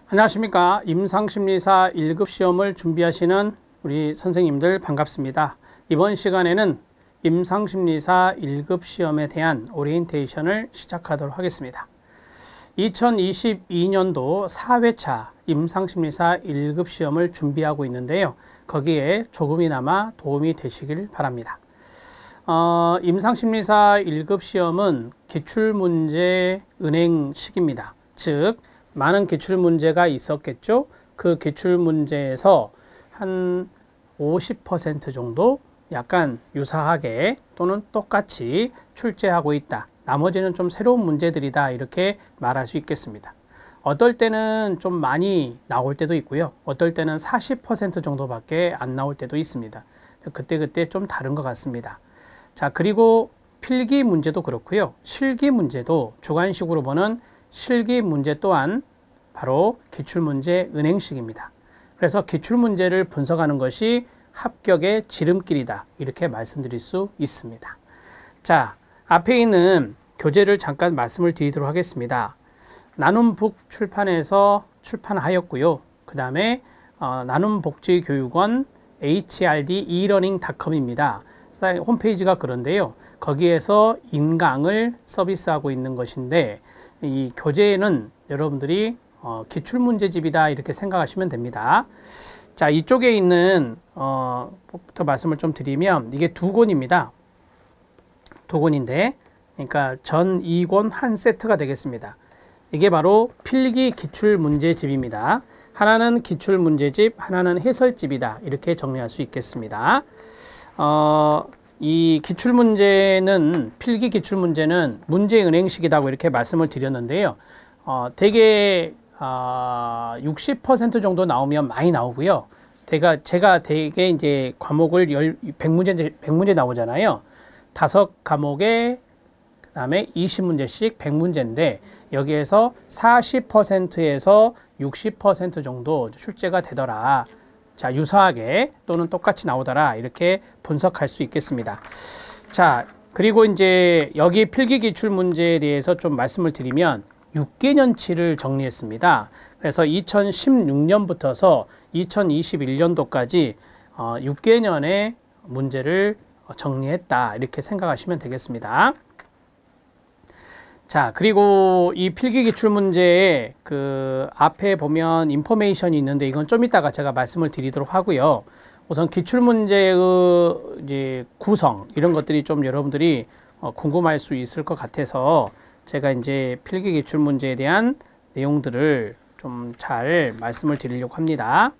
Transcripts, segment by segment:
안녕하십니까. 임상심리사 1급 시험을 준비하시는 우리 선생님들 반갑습니다. 이번 시간에는 임상심리사 1급 시험에 대한 오리엔테이션을 시작하도록 하겠습니다. 2022년도 4회차 임상심리사 1급 시험을 준비하고 있는데요. 거기에 조금이나마 도움이 되시길 바랍니다. 임상심리사 1급 시험은 기출문제 은행식입니다. 즉 많은 기출문제가 있었겠죠. 그 기출문제에서 한 50% 정도 약간 유사하게 또는 똑같이 출제하고 있다. 나머지는 좀 새로운 문제들이다. 이렇게 말할 수 있겠습니다. 어떨 때는 좀 많이 나올 때도 있고요. 어떨 때는 40% 정도밖에 안 나올 때도 있습니다. 그때 좀 다른 것 같습니다. 자, 그리고 필기 문제도 그렇고요. 실기 문제도 주관식으로 보는 실기 문제 또한 바로 기출문제 은행식입니다. 그래서 기출문제를 분석하는 것이 합격의 지름길이다. 이렇게 말씀드릴 수 있습니다. 자, 앞에 있는 교재를 잠깐 말씀을 드리도록 하겠습니다. 나눔북 출판에서 출판하였고요. 그 다음에 나눔복지교육원 HRD-elearning.com입니다. 홈페이지가 그런데요. 거기에서 인강을 서비스하고 있는 것인데 이 교재는 여러분들이 기출문제집이다 이렇게 생각하시면 됩니다. 자, 이쪽에 있는 부터 말씀을 좀 드리면 이게 두 권입니다. 두 권인데 그러니까 전 2권 한 세트가 되겠습니다. 이게 바로 필기 기출문제집입니다. 하나는 기출문제집, 하나는 해설집이다. 이렇게 정리할 수 있겠습니다. 이 기출문제는 필기 기출문제는 문제은행식이라고 이렇게 말씀을 드렸는데요. 대개 60% 정도 나오면 많이 나오고요. 제가 대개 이제 과목을 100문제 나오잖아요. 5과목에 그다음에 20문제씩 100문제인데 여기에서 40%에서 60% 정도 출제가 되더라. 자, 유사하게 또는 똑같이 나오더라. 이렇게 분석할 수 있겠습니다. 자, 그리고 이제 여기 필기 기출 문제에 대해서 좀 말씀을 드리면 6개년치를 정리했습니다. 그래서 2016년부터서 2021년도까지 6개년의 문제를 정리했다. 이렇게 생각하시면 되겠습니다. 자, 그리고 이 필기 기출 문제에 그 앞에 보면 인포메이션이 있는데 이건 좀 이따가 제가 말씀을 드리도록 하고요. 우선 기출 문제의 이제 구성 이런 것들이 좀 여러분들이 궁금할 수 있을 것 같아서 제가 이제 필기 기출 문제에 대한 내용들을 좀 잘 말씀을 드리려고 합니다.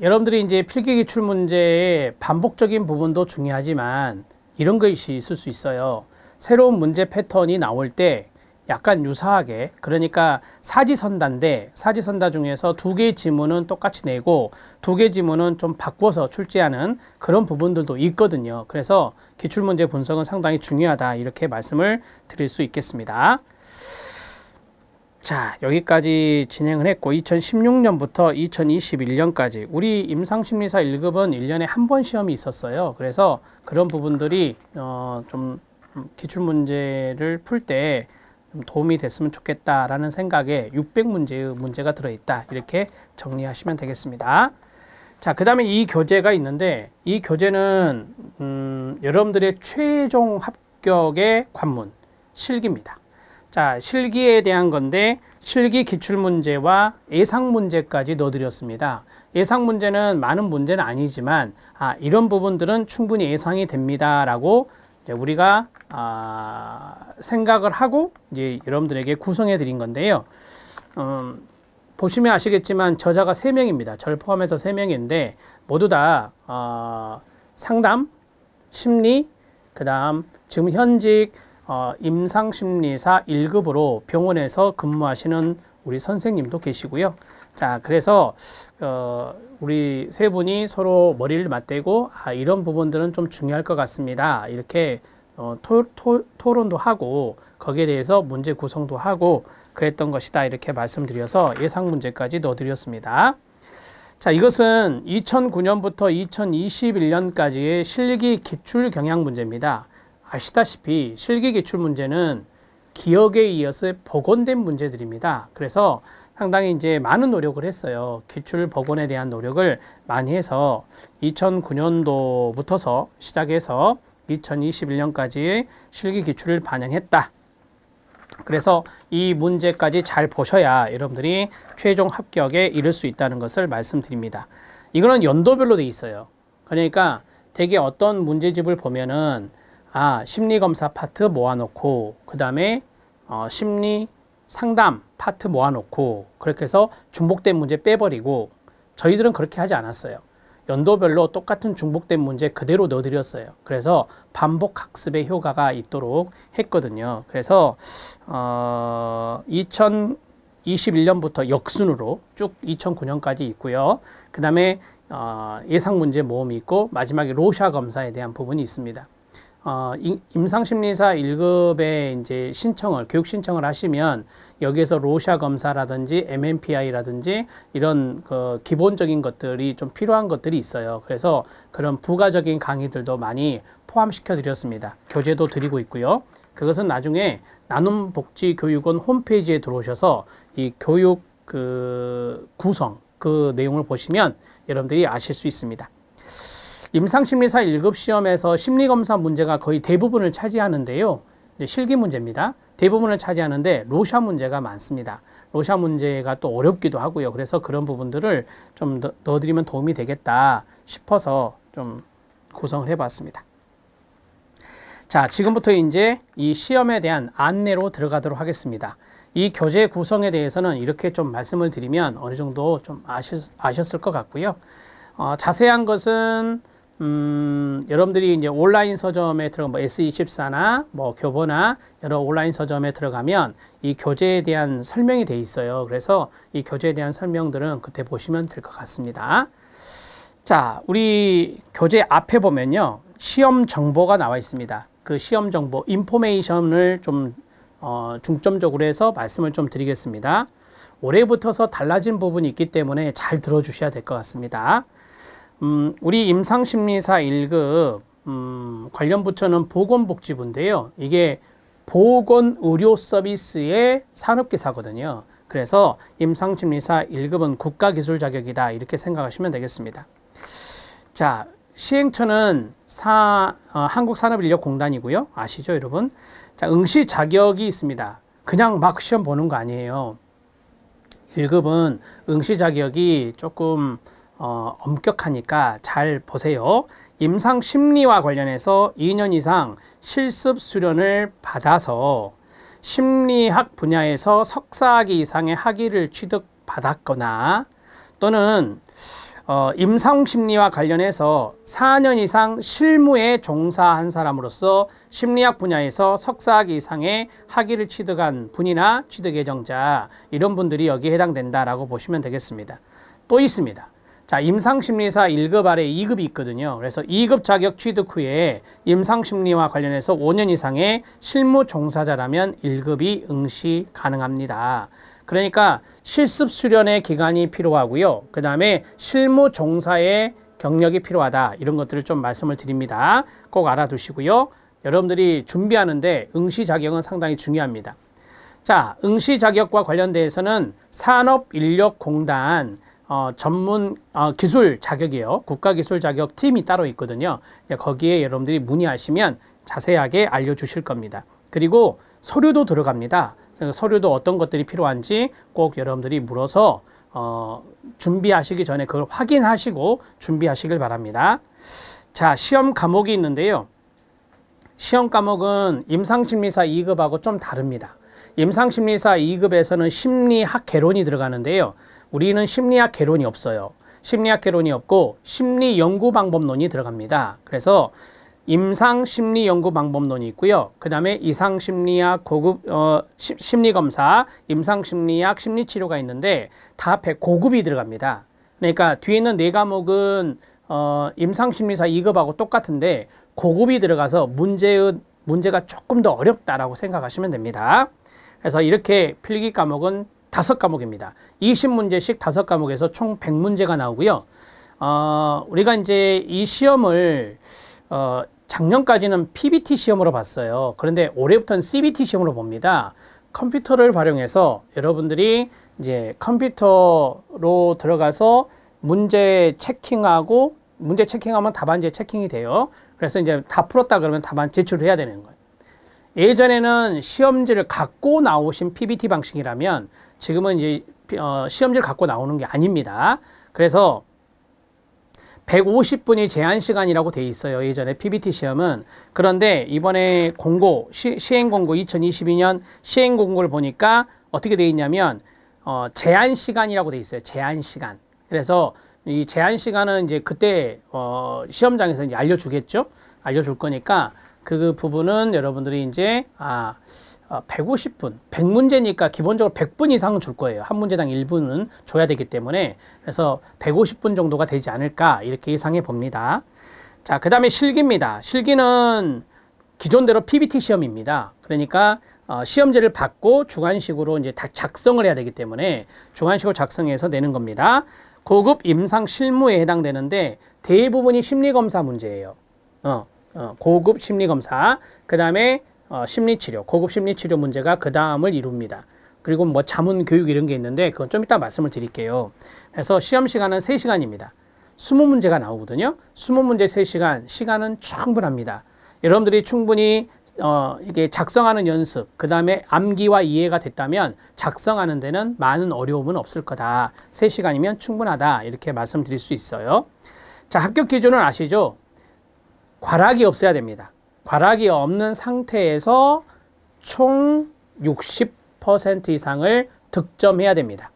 여러분들이 이제 필기 기출 문제의 반복적인 부분도 중요하지만 이런 것이 있을 수 있어요. 새로운 문제 패턴이 나올 때 약간 유사하게, 그러니까 사지선다인데 사지선다 중에서 2개의 지문은 똑같이 내고 2개 지문은 좀 바꿔서 출제하는 그런 부분들도 있거든요. 그래서 기출문제 분석은 상당히 중요하다 이렇게 말씀을 드릴 수 있겠습니다. 자, 여기까지 진행을 했고 2016년부터 2021년까지 우리 임상심리사 1급은 1년에 한 번 시험이 있었어요. 그래서 그런 부분들이 좀 기출문제를 풀 때 도움이 됐으면 좋겠다라는 생각에 600문제의 문제가 들어있다. 이렇게 정리하시면 되겠습니다. 자, 그 다음에 이 교재가 있는데 이 교재는 여러분들의 최종 합격의 관문, 실기입니다. 자, 실기에 대한 건데 실기 기출문제와 예상문제까지 넣어드렸습니다. 예상문제는 많은 문제는 아니지만 이런 부분들은 충분히 예상이 됩니다 라고 이제 우리가 생각을 하고 이제 여러분들에게 구성해 드린 건데요. 보시면 아시겠지만 저자가 3명입니다. 저를 포함해서 3명인데 모두 다 상담, 심리, 그 다음 지금 현직 임상심리사 1급으로 병원에서 근무하시는 우리 선생님도 계시고요. 자, 그래서 우리 세 분이 서로 머리를 맞대고 이런 부분들은 좀 중요할 것 같습니다. 이렇게 토론도 하고 거기에 대해서 문제 구성도 하고 그랬던 것이다. 이렇게 말씀드려서 예상 문제까지 넣어드렸습니다. 자, 이것은 2009년부터 2021년까지의 실기 기출 경향 문제입니다. 아시다시피 실기 기출 문제는 기억에 이어서 복원된 문제들입니다. 그래서 상당히 이제 많은 노력을 했어요. 기출 복원에 대한 노력을 많이 해서 2009년도부터서 시작해서 2021년까지 실기 기출을 반영했다. 그래서 이 문제까지 잘 보셔야 여러분들이 최종 합격에 이를 수 있다는 것을 말씀드립니다. 이거는 연도별로 돼 있어요. 그러니까 되게 어떤 문제집을 보면은 심리검사 파트 모아놓고 그 다음에 심리 상담 파트 모아놓고 그렇게 해서 중복된 문제 빼버리고, 저희들은 그렇게 하지 않았어요. 연도별로 똑같은 중복된 문제 그대로 넣어드렸어요. 그래서 반복 학습의 효과가 있도록 했거든요. 그래서 2021년부터 역순으로 쭉 2009년까지 있고요. 그 다음에 예상 문제 모음이 있고 마지막에 로샤 검사에 대한 부분이 있습니다. 임상심리사 1급에 이제 교육 신청을 하시면 여기에서 로샤 검사라든지 MMPI라든지 이런 그 기본적인 것들이 좀 필요한 것들이 있어요. 그래서 그런 부가적인 강의들도 많이 포함시켜 드렸습니다. 교재도 드리고 있고요. 그것은 나중에 나눔복지교육원 홈페이지에 들어오셔서 이 교육 구성 그 내용을 보시면 여러분들이 아실 수 있습니다. 임상심리사 1급 시험에서 심리검사 문제가 거의 대부분을 차지하는데요. 실기 문제입니다. 대부분을 차지하는데 로샤 문제가 많습니다. 로샤 문제가 또 어렵기도 하고요. 그래서 그런 부분들을 좀 넣어드리면 도움이 되겠다 싶어서 좀 구성을 해봤습니다. 자, 지금부터 이제 이 시험에 대한 안내로 들어가도록 하겠습니다. 이 교재 구성에 대해서는 이렇게 좀 말씀을 드리면 어느 정도 좀 아셨을 것 같고요. 자세한 것은 여러분들이 이제 온라인 서점에 들어가 S24나 교보나 여러 온라인 서점에 들어가면 이 교재에 대한 설명이 돼 있어요. 그래서 이 교재에 대한 설명들은 그때 보시면 될 것 같습니다. 자, 우리 교재 앞에 보면요, 시험 정보가 나와 있습니다. 그 시험 정보, 인포메이션을 좀 중점적으로 해서 말씀을 좀 드리겠습니다. 올해부터서 달라진 부분이 있기 때문에 잘 들어주셔야 될 것 같습니다. 우리 임상심리사 1급 관련 부처는 보건복지부인데요. 이게 보건의료서비스의 산업기사거든요. 그래서 임상심리사 1급은 국가기술 자격이다 이렇게 생각하시면 되겠습니다. 자, 시행처는 한국산업인력공단이고요. 아시죠, 여러분? 자, 응시 자격이 있습니다. 그냥 막 시험 보는 거 아니에요. 1급은 응시 자격이 조금 엄격하니까 잘 보세요. 임상심리와 관련해서 2년 이상 실습 수련을 받아서 심리학 분야에서 석사학위 이상의 학위를 취득받았거나 또는 임상심리와 관련해서 4년 이상 실무에 종사한 사람으로서 심리학 분야에서 석사학위 이상의 학위를 취득한 분이나 취득 예정자, 이런 분들이 여기에 해당된다라고 보시면 되겠습니다. 또 있습니다. 자, 임상심리사 1급 아래 2급이 있거든요. 그래서 2급 자격 취득 후에 임상심리와 관련해서 5년 이상의 실무 종사자라면 1급이 응시 가능합니다. 그러니까 실습 수련의 기간이 필요하고요. 그 다음에 실무 종사의 경력이 필요하다. 이런 것들을 좀 말씀을 드립니다. 꼭 알아두시고요. 여러분들이 준비하는데 응시 자격은 상당히 중요합니다. 자, 응시 자격과 관련돼서는 산업인력공단 전문 기술 자격이에요. 국가기술 자격 팀이 따로 있거든요. 거기에 여러분들이 문의하시면 자세하게 알려주실 겁니다. 그리고 서류도 들어갑니다. 서류도 어떤 것들이 필요한지 꼭 여러분들이 물어서 준비하시기 전에 그걸 확인하시고 준비하시길 바랍니다. 자, 시험 과목이 있는데요. 시험 과목은 임상심리사 2급하고 좀 다릅니다. 임상심리사 2급에서는 심리학 개론이 들어가는데요. 우리는 심리학 개론이 없어요. 심리학 개론이 없고 심리연구방법론이 들어갑니다. 그래서 임상심리연구방법론이 있고요. 그 다음에 이상심리학 고급 심리검사, 임상심리학 심리치료가 있는데 다 합해 고급이 들어갑니다. 그러니까 뒤에 있는 네 과목은 임상심리사 2급하고 똑같은데 고급이 들어가서 문제가 조금 더 어렵다라고 생각하시면 됩니다. 그래서 이렇게 필기 과목은 5과목입니다. 20문제씩 5과목에서 총 100문제가 나오고요. 우리가 이제 이 시험을 작년까지는 PBT 시험으로 봤어요. 그런데 올해부터는 CBT 시험으로 봅니다. 컴퓨터를 활용해서 여러분들이 이제 컴퓨터로 들어가서 문제 체킹하면 답안지에 체킹이 돼요. 그래서 이제 다 풀었다 그러면 답안 제출을 해야 되는 거예요. 예전에는 시험지를 갖고 나오신 PBT 방식이라면 지금은 이제 시험지를 갖고 나오는 게 아닙니다. 그래서 150분이 제한 시간이라고 돼 있어요. 예전에 PBT 시험은. 그런데 이번에 시행공고 2022년 시행공고를 보니까 어떻게 돼 있냐면 제한 시간이라고 돼 있어요. 제한 시간. 그래서 이 제한 시간은 이제 그때 시험장에서 이제 알려주겠죠. 알려줄 거니까 그 부분은 여러분들이 이제 150분, 100문제니까 기본적으로 100분 이상은 줄 거예요. 한 문제당 1분은 줘야 되기 때문에. 그래서 150분 정도가 되지 않을까 이렇게 예상해 봅니다. 자, 그 다음에 실기입니다. 실기는 기존대로 PBT 시험입니다. 그러니까 시험지를 받고 주관식으로 이제 다 작성을 해야 되기 때문에 주관식으로 작성해서 내는 겁니다. 고급 임상 실무에 해당되는데 대부분이 심리검사 문제예요. 고급 심리검사, 그 다음에 심리치료, 고급 심리치료 문제가 그 다음을 이룹니다. 그리고 뭐 자문교육 이런 게 있는데 그건 좀 이따 말씀을 드릴게요. 그래서 시험 시간은 3시간입니다. 20문제가 나오거든요. 20문제 3시간, 시간은 충분합니다. 여러분들이 충분히 이게 작성하는 연습, 그 다음에 암기와 이해가 됐다면 작성하는 데는 많은 어려움은 없을 거다. 3시간이면 충분하다. 이렇게 말씀드릴 수 있어요. 자, 합격 기준은 아시죠? 과락이 없어야 됩니다. 과락이 없는 상태에서 총 60% 이상을 득점해야 됩니다.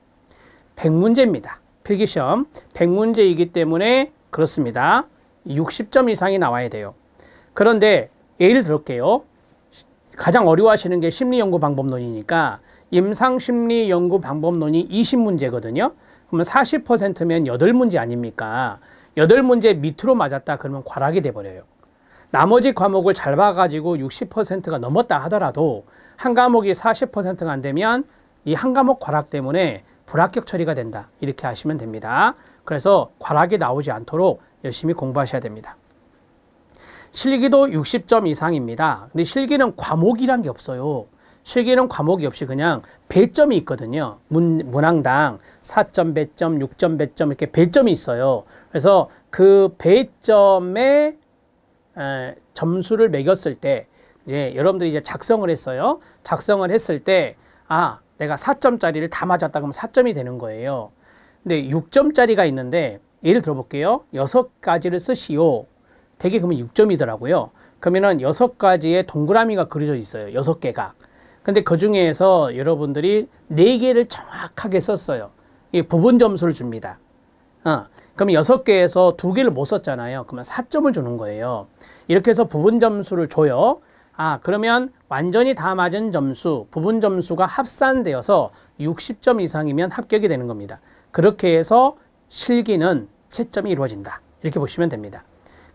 100문제입니다. 필기시험 100문제이기 때문에 그렇습니다. 60점 이상이 나와야 돼요. 그런데 예를 들을게요. 가장 어려워하시는 게 심리연구방법론이니까 임상심리연구방법론이 20문제거든요. 그러면 40%면 8문제 아닙니까? 8문제 밑으로 맞았다 그러면 과락이 돼버려요. 나머지 과목을 잘 봐가지고 60%가 넘었다 하더라도 한 과목이 40%가 안 되면 이 한 과목 과락 때문에 불합격 처리가 된다. 이렇게 하시면 됩니다. 그래서 과락이 나오지 않도록 열심히 공부하셔야 됩니다. 실기도 60점 이상입니다. 근데 실기는 과목이란 게 없어요. 실기는 과목이 없이 그냥 배점이 있거든요. 문항당 4점 배점, 6점 배점 이렇게 배점이 있어요. 그래서 그 배점에 점수를 매겼을 때 이제 여러분들이 이제 작성을 했어요. 작성을 했을 때 내가 4점짜리를 다 맞았다 그러면 4점이 되는 거예요. 근데 6점짜리가 있는데 예를 들어 볼게요. 6가지를 쓰시오. 되게 그러면 6점이더라고요. 그러면은 6가지의 동그라미가 그려져 있어요. 6개가. 근데 그 중에서 여러분들이 4개를 정확하게 썼어요. 이 부분 점수를 줍니다. 그럼 6개에서 2개를 못 썼잖아요. 그러면 4점을 주는 거예요. 이렇게 해서 부분 점수를 줘요. 그러면 완전히 다 맞은 점수, 부분 점수가 합산되어서 60점 이상이면 합격이 되는 겁니다. 그렇게 해서 실기는 채점이 이루어진다. 이렇게 보시면 됩니다.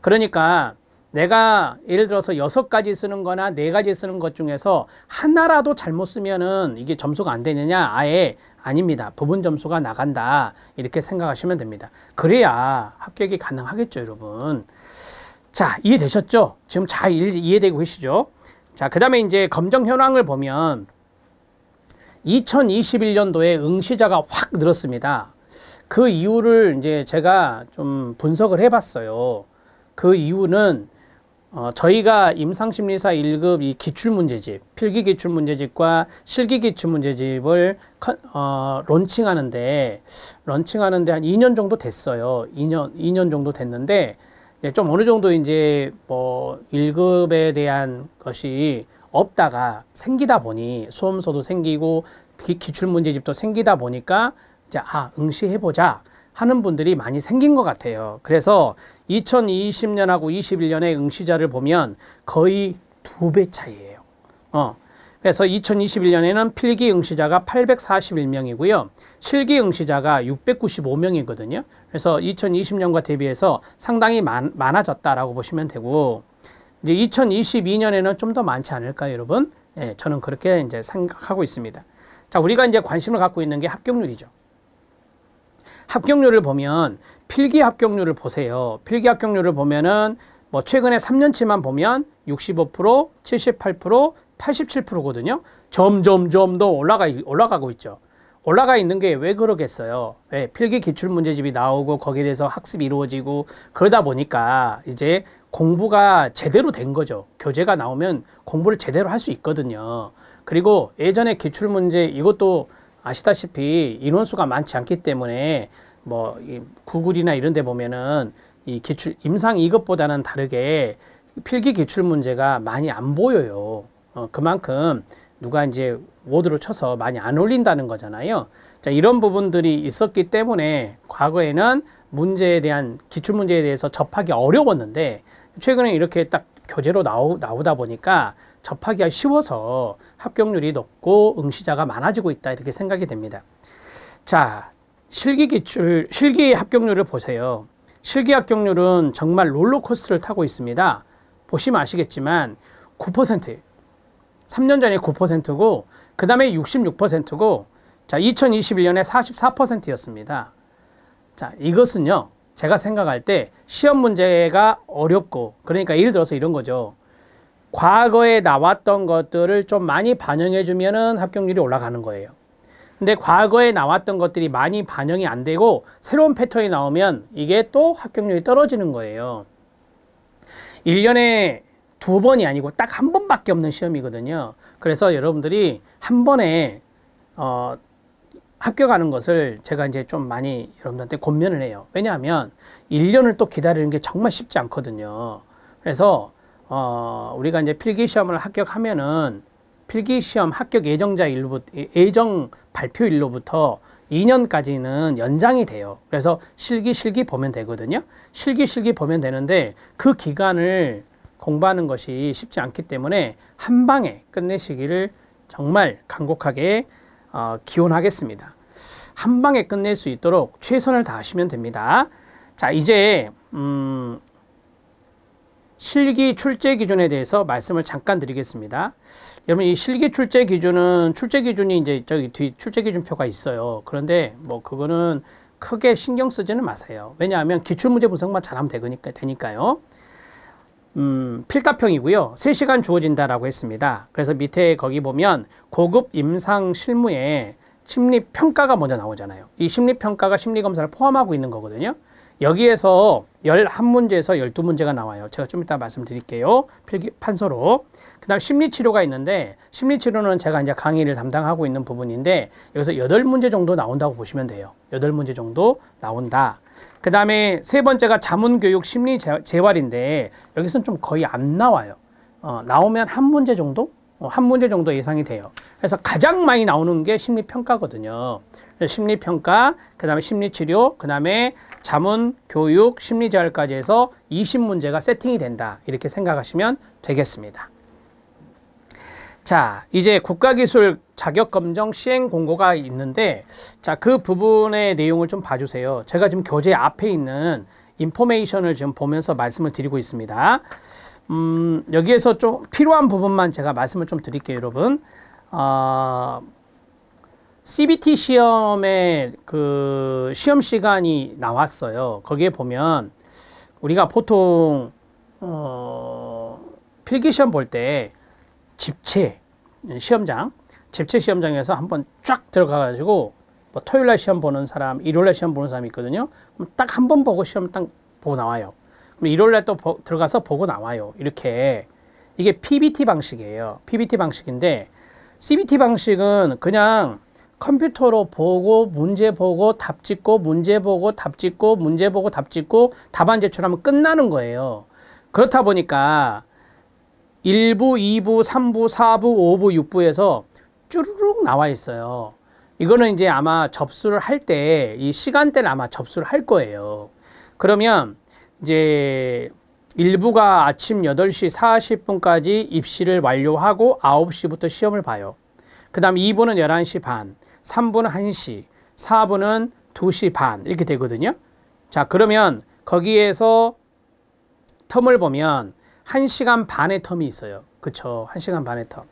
그러니까 내가 예를 들어서 6가지 쓰는 거나 4가지 쓰는 것 중에서 하나라도 잘못 쓰면은 이게 점수가 안 되느냐? 아예 아닙니다. 부분 점수가 나간다. 이렇게 생각하시면 됩니다. 그래야 합격이 가능하겠죠, 여러분. 자, 이해되셨죠? 지금 잘 이해되고 계시죠? 자, 그 다음에 이제 검정 현황을 보면 2021년도에 응시자가 확 늘었습니다. 그 이유를 이제 제가 좀 분석을 해봤어요. 그 이유는 저희가 임상심리사 1급 이 기출문제집, 필기기출문제집과 실기기출문제집을 론칭하는데 한 2년 정도 됐어요. 2년 정도 됐는데 좀 어느 정도 이제 뭐 1급에 대한 것이 없다가 생기다 보니 수험서도 생기고 기출문제집도 생기다 보니까 이제 응시해보자 하는 분들이 많이 생긴 것 같아요. 그래서 2020년하고 21년의 응시자를 보면 거의 2배 차이예요. 그래서 2021년에는 필기 응시자가 841명이고요. 실기 응시자가 695명이거든요. 그래서 2020년과 대비해서 상당히 많아졌다라고 보시면 되고, 이제 2022년에는 좀 더 많지 않을까요, 여러분? 네, 저는 그렇게 이제 생각하고 있습니다. 자, 우리가 이제 관심을 갖고 있는 게 합격률이죠. 합격률을 보면 필기 합격률을 보세요. 필기 합격률을 보면은 뭐 최근에 3년치만 보면 65%, 78%, 87%거든요. 점점 더 올라가고 있죠. 올라가 있는 게 왜 그러겠어요? 왜? 필기 기출 문제집이 나오고 거기에 대해서 학습이 이루어지고 그러다 보니까 이제 공부가 제대로 된 거죠. 교재가 나오면 공부를 제대로 할 수 있거든요. 그리고 예전에 기출 문제 이것도 아시다시피 인원수가 많지 않기 때문에 뭐 구글이나 이런 데 보면은 이 기출 임상 2급보다는 다르게 필기 기출 문제가 많이 안 보여요. 그만큼 누가 이제 워드로 쳐서 많이 안 올린다는 거잖아요. 자, 이런 부분들이 있었기 때문에 과거에는 문제에 대한 기출 문제에 대해서 접하기 어려웠는데 최근에 이렇게 딱 교재로 나오다 보니까 접하기가 쉬워서 합격률이 높고 응시자가 많아지고 있다 이렇게 생각이 됩니다. 자, 실기 합격률을 보세요. 실기 합격률은 정말 롤러코스터를 타고 있습니다. 보시면 아시겠지만 9%예요. 3년 전에 9%고 그 다음에 66%고 자 2021년에 44%였습니다. 자, 이것은요 제가 생각할 때 시험 문제가 어렵고 그러니까 예를 들어서 이런 거죠. 과거에 나왔던 것들을 좀 많이 반영해 주면은 합격률이 올라가는 거예요. 근데 과거에 나왔던 것들이 많이 반영이 안 되고 새로운 패턴이 나오면 이게 또 합격률이 떨어지는 거예요. 1년에 2번이 아니고 딱 한 번밖에 없는 시험이거든요. 그래서 여러분들이 한 번에 합격하는 것을 제가 이제 좀 많이 여러분들한테 권면을 해요. 왜냐하면 1년을 또 기다리는 게 정말 쉽지 않거든요. 그래서 우리가 이제 필기시험을 합격하면은 필기시험 합격 예정 발표일로부터 2년까지는 연장이 돼요. 그래서 실기 보면 되거든요. 실기 보면 되는데 그 기간을 공부하는 것이 쉽지 않기 때문에 한 방에 끝내시기를 정말 간곡하게 기원하겠습니다. 한 방에 끝낼 수 있도록 최선을 다하시면 됩니다. 자, 이제 실기 출제 기준에 대해서 말씀을 잠깐 드리겠습니다. 여러분 이 실기 출제 기준이 이제 저기 뒤 출제 기준표가 있어요. 그런데 뭐 그거는 크게 신경 쓰지는 마세요. 왜냐하면 기출문제 분석만 잘하면 되니까요. 필답형이고요. 3시간 주어진다라고 했습니다. 그래서 밑에 거기 보면 고급 임상 실무에 심리평가가 먼저 나오잖아요. 이 심리평가가 심리검사를 포함하고 있는 거거든요. 여기에서 11문제에서 12문제가 나와요. 제가 좀 이따 말씀드릴게요. 필기 판서로. 그 다음 심리치료가 있는데 심리치료는 제가 이제 강의를 담당하고 있는 부분인데 여기서 8문제 정도 나온다고 보시면 돼요. 8문제 정도 나온다. 그 다음에 세 번째가 자문교육 심리재활인데 여기서는 좀 거의 안 나와요. 나오면 한 문제 정도? 한 문제 정도 예상이 돼요. 그래서 가장 많이 나오는 게 심리평가거든요. 심리평가, 그 다음에 심리치료, 그 다음에 자문교육, 심리재활까지 해서 20문제가 세팅이 된다. 이렇게 생각하시면 되겠습니다. 자, 이제 국가기술 자격검정 시행 공고가 있는데 자, 그 부분의 내용을 좀 봐주세요. 제가 지금 교재 앞에 있는 인포메이션을 지금 보면서 말씀을 드리고 있습니다. 여기에서 좀 필요한 부분만 제가 말씀을 좀 드릴게요, 여러분. CBT 시험에 그 시험 시간이 나왔어요. 거기에 보면 우리가 보통 필기 시험 볼 때 집체 시험장에서 한번 쫙 들어가 가지고 뭐 토요일날 시험 보는 사람, 일요일날 시험 보는 사람이 있거든요. 그럼 딱 한 번 보고 시험 딱 보고 나와요. 그럼 일요일날 또 들어가서 보고 나와요. 이렇게 이게 PBT 방식이에요. PBT 방식인데 CBT 방식은 그냥 컴퓨터로 보고 문제 보고 답 찍고 문제 보고 답 찍고 문제 보고 답 찍고 답안 제출하면 끝나는 거예요. 그렇다 보니까 1부, 2부, 3부, 4부, 5부, 6부에서 쭈르륵 나와 있어요. 이거는 이제 아마 접수를 할 때 이 시간대는 아마 접수를 할 거예요. 그러면 이제 1부가 아침 8시 40분까지 입시를 완료하고 9시부터 시험을 봐요. 그 다음 2부는 11시 반, 3부는 1시, 4부는 2시 반 이렇게 되거든요. 자, 그러면 거기에서 텀을 보면 1시간 반의 텀이 있어요. 그쵸? 1시간 반의 텀.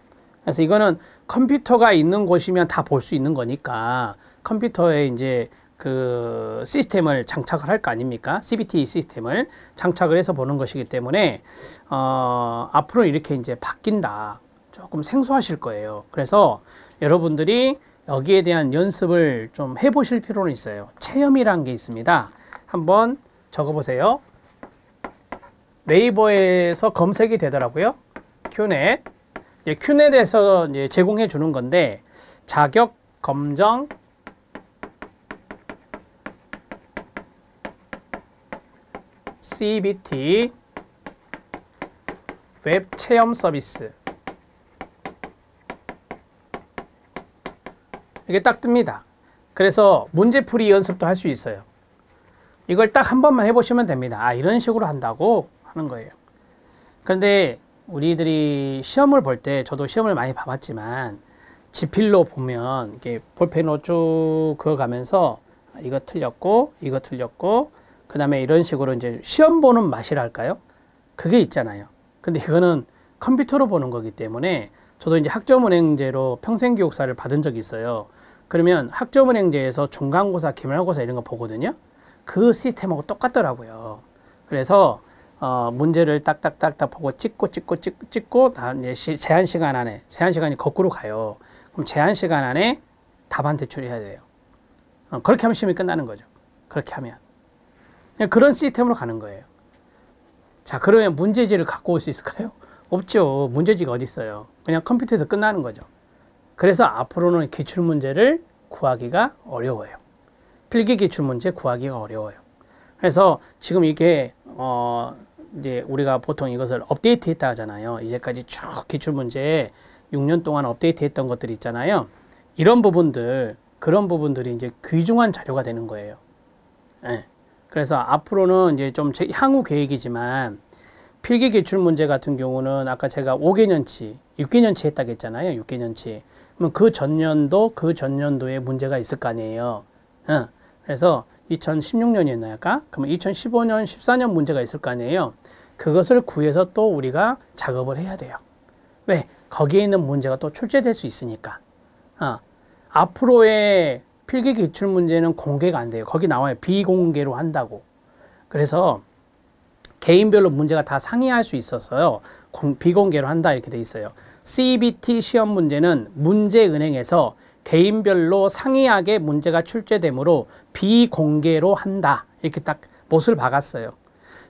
그래서 이거는 컴퓨터가 있는 곳이면 다 볼 수 있는 거니까 컴퓨터에 이제 그 시스템을 장착을 할 거 아닙니까? CBT 시스템을 장착을 해서 보는 것이기 때문에 앞으로 이렇게 이제 바뀐다. 조금 생소하실 거예요. 그래서 여러분들이 여기에 대한 연습을 좀 해보실 필요는 있어요. 체험이란 게 있습니다. 한번 적어보세요. 네이버에서 검색이 되더라고요. 큐넷. 큐넷에서 이제 제공해 주는 건데 자격 검정 CBT 웹 체험 서비스. 이게 딱 뜹니다. 그래서 문제풀이 연습도 할 수 있어요. 이걸 딱 한 번만 해보시면 됩니다. 아, 이런 식으로 한다고 하는 거예요. 그런데 우리들이 시험을 볼 때, 저도 시험을 많이 봐봤지만 지필로 보면 이렇게 볼펜으로 쭉 그어가면서 이거 틀렸고 이거 틀렸고 그 다음에 이런 식으로 이제 시험 보는 맛이랄까요? 그게 있잖아요. 근데 이거는 컴퓨터로 보는 거기 때문에 저도 이제 학점은행제로 평생교육사를 받은 적이 있어요. 그러면 학점은행제에서 중간고사, 기말고사 이런 거 보거든요. 그 시스템하고 똑같더라고요. 그래서 문제를 딱딱딱딱 보고 찍고 다 이제 제한 시간 안에, 제한 시간이 거꾸로 가요. 그럼 제한 시간 안에 답안 제출해야 돼요. 그렇게 하면 시험이 끝나는 거죠. 그렇게 하면 그런 시스템으로 가는 거예요. 자, 그러면 문제지를 갖고 올 수 있을까요? 없죠. 문제지가 어디 있어요. 그냥 컴퓨터에서 끝나는 거죠. 그래서 앞으로는 기출문제를 구하기가 어려워요. 필기 기출문제 구하기가 어려워요. 그래서 지금 이게 이제 우리가 보통 이것을 업데이트 했다 하잖아요. 이제까지 쭉 기출문제에 6년 동안 업데이트 했던 것들이 있잖아요. 이런 부분들, 그런 부분들이 이제 귀중한 자료가 되는 거예요. 네. 그래서 앞으로는 이제 좀 제 향후 계획이지만 필기 기출 문제 같은 경우는 아까 제가 5개년치, 6개년치 했다고 했잖아요. 6개년치. 그럼 그 전년도, 그 전년도에 문제가 있을 거 아니에요. 그래서 2016년이었나요? 아까? 그러면 2015년, 14년 문제가 있을 거 아니에요. 그것을 구해서 또 우리가 작업을 해야 돼요. 왜? 거기에 있는 문제가 또 출제될 수 있으니까. 앞으로의 필기 기출 문제는 공개가 안 돼요. 거기 나와요. 비공개로 한다고. 그래서 개인별로 문제가 다 상이할 수 있어서요. 비공개로 한다 이렇게 돼 있어요. CBT 시험 문제는 문제은행에서 개인별로 상이하게 문제가 출제되므로 비공개로 한다. 이렇게 딱 못을 박았어요.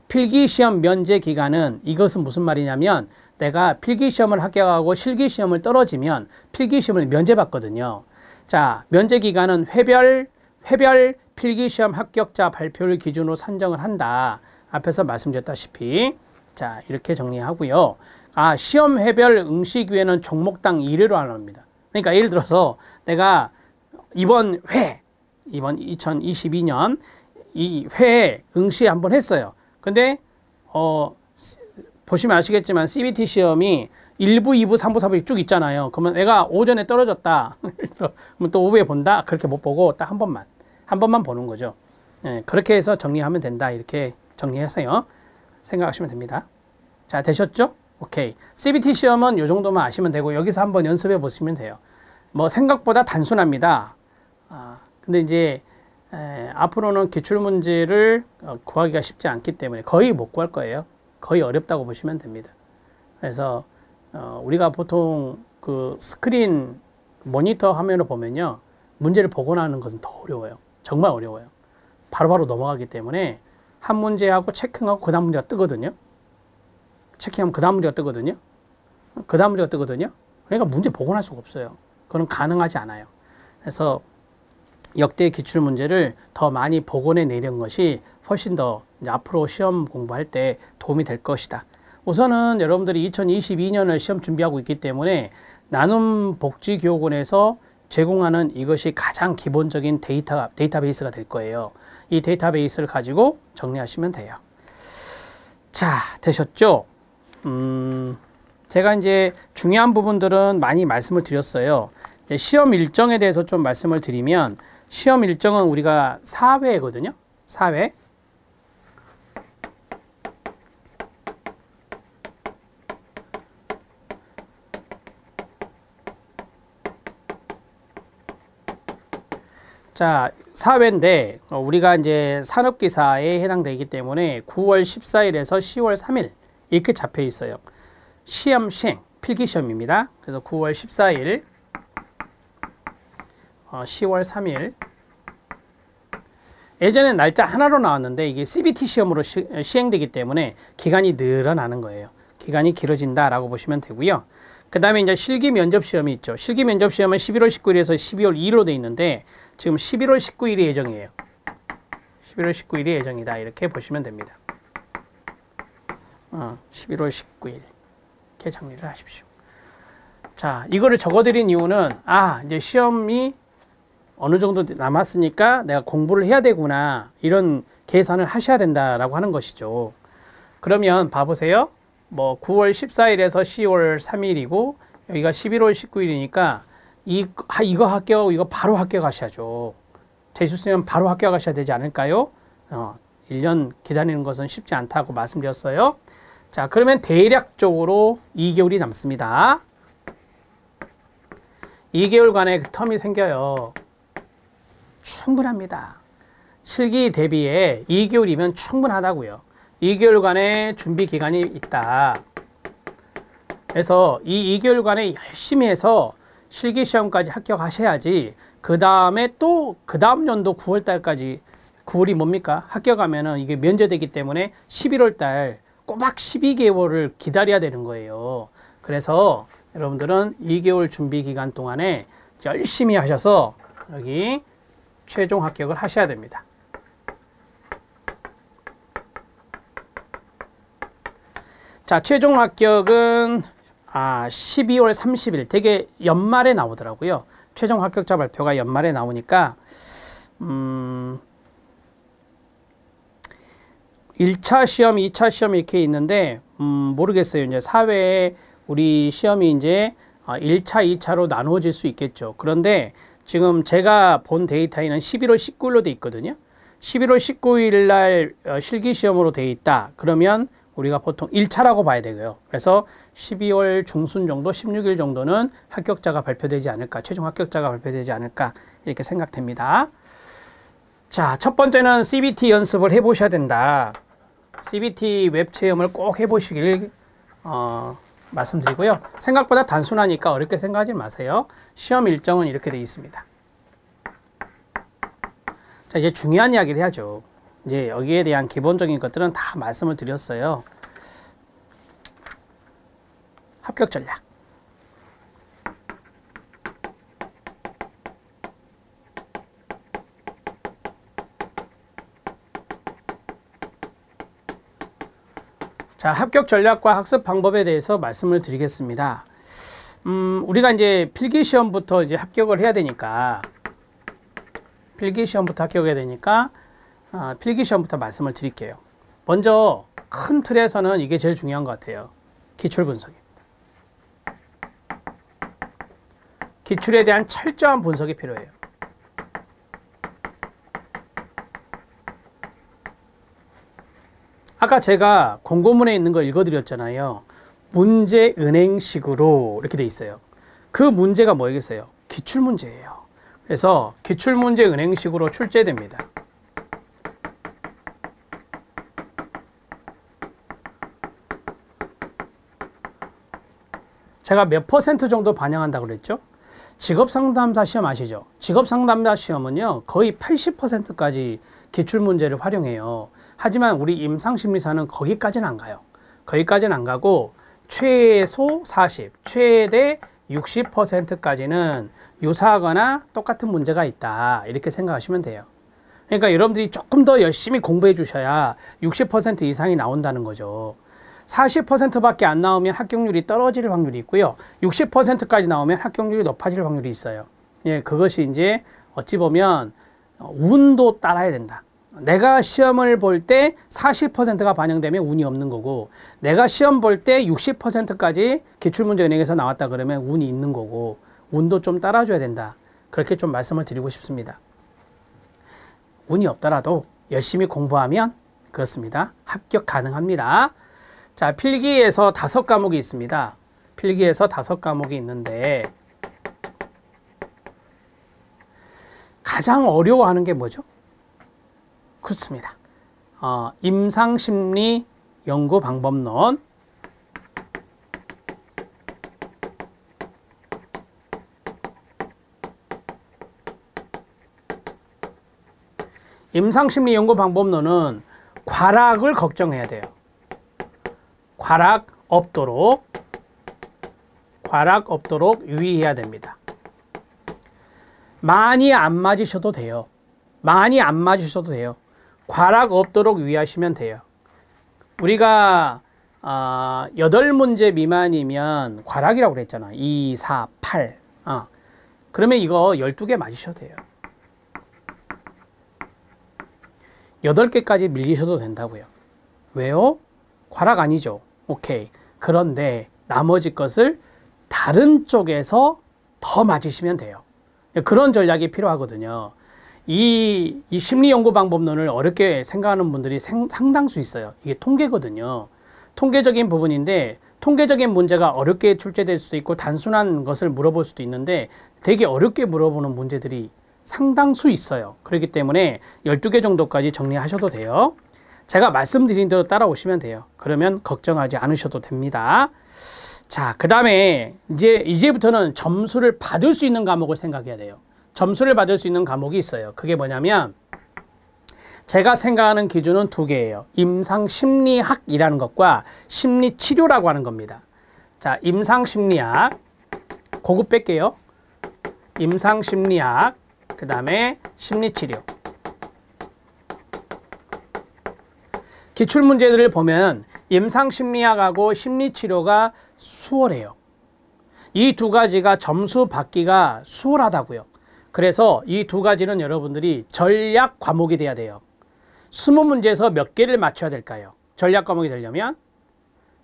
필기시험 면제 기간은 이것은 무슨 말이냐면 내가 필기시험을 합격하고 실기시험을 떨어지면 필기시험을 면제받거든요. 자, 면제 기간은 회별 필기시험 합격자 발표를 기준으로 산정을 한다. 앞에서 말씀드렸다시피 자, 이렇게 정리하고요. 시험 회별 응시 기회는 종목당 1회로 합니다. 그러니까 예를 들어서 내가 이번 2022년 이 회에 응시 한번 했어요. 근데 보시면 아시겠지만 CBT 시험이 1부, 2부, 3부, 4부 쭉 있잖아요. 그러면 내가 오전에 떨어졌다. 그러면 또 오후에 본다? 그렇게 못 보고 딱 한 번만 보는 거죠. 네, 그렇게 해서 정리하면 된다. 이렇게 정리하세요. 생각하시면 됩니다. 자, 되셨죠? 오케이. CBT 시험은 이 정도만 아시면 되고 여기서 한번 연습해 보시면 돼요. 뭐 생각보다 단순합니다. 근데 이제 앞으로는 기출문제를 구하기가 쉽지 않기 때문에 거의 못 구할 거예요. 거의 어렵다고 보시면 됩니다. 그래서 우리가 보통 그 스크린 모니터 화면을 보면요. 문제를 보고 나는 것은 더 어려워요. 정말 어려워요. 바로바로 넘어가기 때문에 한 문제하고 체킹하고 그 다음 문제가 뜨거든요. 체킹하면 그 다음 문제가 뜨거든요. 그 다음 문제가 뜨거든요. 그러니까 문제 보고 날 수가 없어요. 그건 가능하지 않아요. 그래서 역대 기출 문제를 더 많이 복원해 내는 것이 훨씬 더 이제 앞으로 시험 공부할 때 도움이 될 것이다. 우선은 여러분들이 2022년을 시험 준비하고 있기 때문에 나눔복지교육원에서 제공하는 이것이 가장 기본적인 데이터베이스가 될 거예요. 이 데이터베이스를 가지고 정리하시면 돼요. 자, 되셨죠? 제가 이제 중요한 부분들은 많이 말씀을 드렸어요. 시험 일정에 대해서 좀 말씀을 드리면 시험 일정은 우리가 4회거든요. 4회. 자, 사회인데 우리가 이제 산업기사에 해당되기 때문에 9월 14일에서 10월 3일 이렇게 잡혀 있어요. 시험 시행, 필기시험입니다. 그래서 9월 14일, 10월 3일. 예전엔 날짜 하나로 나왔는데 이게 CBT 시험으로 시행되기 때문에 기간이 늘어나는 거예요. 기간이 길어진다라고 보시면 되고요. 그 다음에 이제 실기 면접 시험이 있죠. 실기 면접 시험은 11월 19일에서 12월 2일로 돼 있는데 지금 11월 19일이 예정이에요. 11월 19일이 예정이다. 이렇게 보시면 됩니다. 11월 19일. 이렇게 정리를 하십시오. 자, 이거를 적어드린 이유는 이제 시험이 어느 정도 남았으니까 내가 공부를 해야 되구나. 이런 계산을 하셔야 된다라고 하는 것이죠. 그러면 봐보세요. 뭐 9월 14일에서 10월 3일이고 여기가 11월 19일이니까 이거 합격, 이거 바로 합격하셔야죠. 재수쓰면 바로 합격하셔야 되지 않을까요? 1년 기다리는 것은 쉽지 않다고 말씀드렸어요. 자, 그러면 대략적으로 2개월이 남습니다. 2개월간의 텀이 생겨요. 충분합니다. 실기 대비에 2개월이면 충분하다고요. 2개월간의 준비 기간이 있다. 그래서 이 2개월간에 열심히 해서 실기시험까지 합격하셔야지 그 다음에 또 그 다음 연도 9월달까지 9월이 뭡니까? 합격하면은 이게 면제되기 때문에 11월달 꼬박 12개월을 기다려야 되는 거예요. 그래서 여러분들은 2개월 준비 기간 동안에 열심히 하셔서 여기 최종 합격을 하셔야 됩니다. 자, 최종 합격은 12월 30일 되게 연말에 나오더라고요. 최종 합격자 발표가 연말에 나오니까 1차 시험, 2차 시험 이렇게 있는데 모르겠어요. 이제 사회에 우리 시험이 이제 1차, 2차로 나누어질 수 있겠죠. 그런데 지금 제가 본 데이터에는 11월 19일로 돼 있거든요. 11월 19일 날 실기시험으로 돼 있다. 그러면 우리가 보통 1차라고 봐야 되고요. 그래서 12월 중순 정도, 16일 정도는 합격자가 발표되지 않을까, 최종 합격자가 발표되지 않을까 이렇게 생각됩니다. 자, 첫 번째는 CBT 연습을 해보셔야 된다. CBT 웹 체험을 꼭 해보시길 말씀드리고요. 생각보다 단순하니까 어렵게 생각하지 마세요. 시험 일정은 이렇게 되어 있습니다. 자, 이제 중요한 이야기를 해야죠. 이제 여기에 대한 기본적인 것들은 다 말씀을 드렸어요. 합격 전략. 자, 합격 전략과 학습 방법에 대해서 말씀을 드리겠습니다. 우리가 이제 필기시험부터 이제 합격을 해야 되니까, 필기시험부터 말씀을 드릴게요. 먼저 큰 틀에서는 이게 제일 중요한 것 같아요. 기출 분석입니다. 기출에 대한 철저한 분석이 필요해요. 아까 제가 공고문에 있는 거 읽어드렸잖아요. 문제 은행식으로 이렇게 돼 있어요. 그 문제가 뭐겠어요? 기출문제예요. 그래서 기출문제 은행식으로 출제됩니다. 제가 몇 퍼센트 정도 반영한다고 그랬죠? 직업상담사 시험 아시죠? 직업상담사 시험은요, 거의 80%까지 기출문제를 활용해요. 하지만 우리 임상심리사는 거기까지는 안 가요. 거기까지는 안 가고 최소 40, 최대 60%까지는 유사하거나 똑같은 문제가 있다. 이렇게 생각하시면 돼요. 그러니까 여러분들이 조금 더 열심히 공부해 주셔야 60% 이상이 나온다는 거죠. 40%밖에 안 나오면 합격률이 떨어질 확률이 있고요. 60%까지 나오면 합격률이 높아질 확률이 있어요. 예, 그것이 이제 어찌 보면 운도 따라야 된다. 내가 시험을 볼 때 40%가 반영되면 운이 없는 거고, 내가 시험 볼 때 60%까지 기출문제 은행에서 나왔다 그러면 운이 있는 거고, 운도 좀 따라줘야 된다. 그렇게 좀 말씀을 드리고 싶습니다. 운이 없더라도 열심히 공부하면 그렇습니다. 합격 가능합니다. 자, 필기에서 5과목이 있습니다. 필기에서 5과목이 있는데 가장 어려워하는 게 뭐죠? 그렇습니다. 임상심리 연구 방법론. 임상심리 연구 방법론은 과락을 걱정해야 돼요. 과락 없도록 유의해야 됩니다. 많이 안 맞으셔도 돼요. 과락 없도록 유의하시면 돼요. 우리가 8문제 미만이면 과락이라고 그랬잖아. 2, 4, 8. 그러면 이거 12개 맞으셔도 돼요. 8개까지 밀리셔도 된다고요. 왜요? 과락 아니죠. 오케이. 그런데 나머지 것을 다른 쪽에서 더 맞으시면 돼요. 그런 전략이 필요하거든요. 이 심리연구 방법론을 어렵게 생각하는 분들이 상당수 있어요. 이게 통계거든요. 통계적인 부분인데 통계적인 문제가 어렵게 출제될 수도 있고 단순한 것을 물어볼 수도 있는데 되게 어렵게 물어보는 문제들이 상당수 있어요. 그렇기 때문에 12개 정도까지 정리하셔도 돼요. 제가 말씀드린 대로 따라오시면 돼요. 그러면 걱정하지 않으셔도 됩니다. 자, 그 다음에 이제부터는 점수를 받을 수 있는 과목을 생각해야 돼요. 점수를 받을 수 있는 과목이 있어요. 그게 뭐냐면 제가 생각하는 기준은 2개예요. 임상심리학이라는 것과 심리치료라고 하는 겁니다. 자, 임상심리학 고급 뺄게요. 임상심리학 그 다음에 심리치료. 기출문제들을 보면 임상심리학하고 심리치료가 수월해요. 이 2가지가 점수 받기가 수월하다고요. 그래서 이 2가지는 여러분들이 전략 과목이 돼야 돼요. 20문제에서 몇 개를 맞춰야 될까요? 전략 과목이 되려면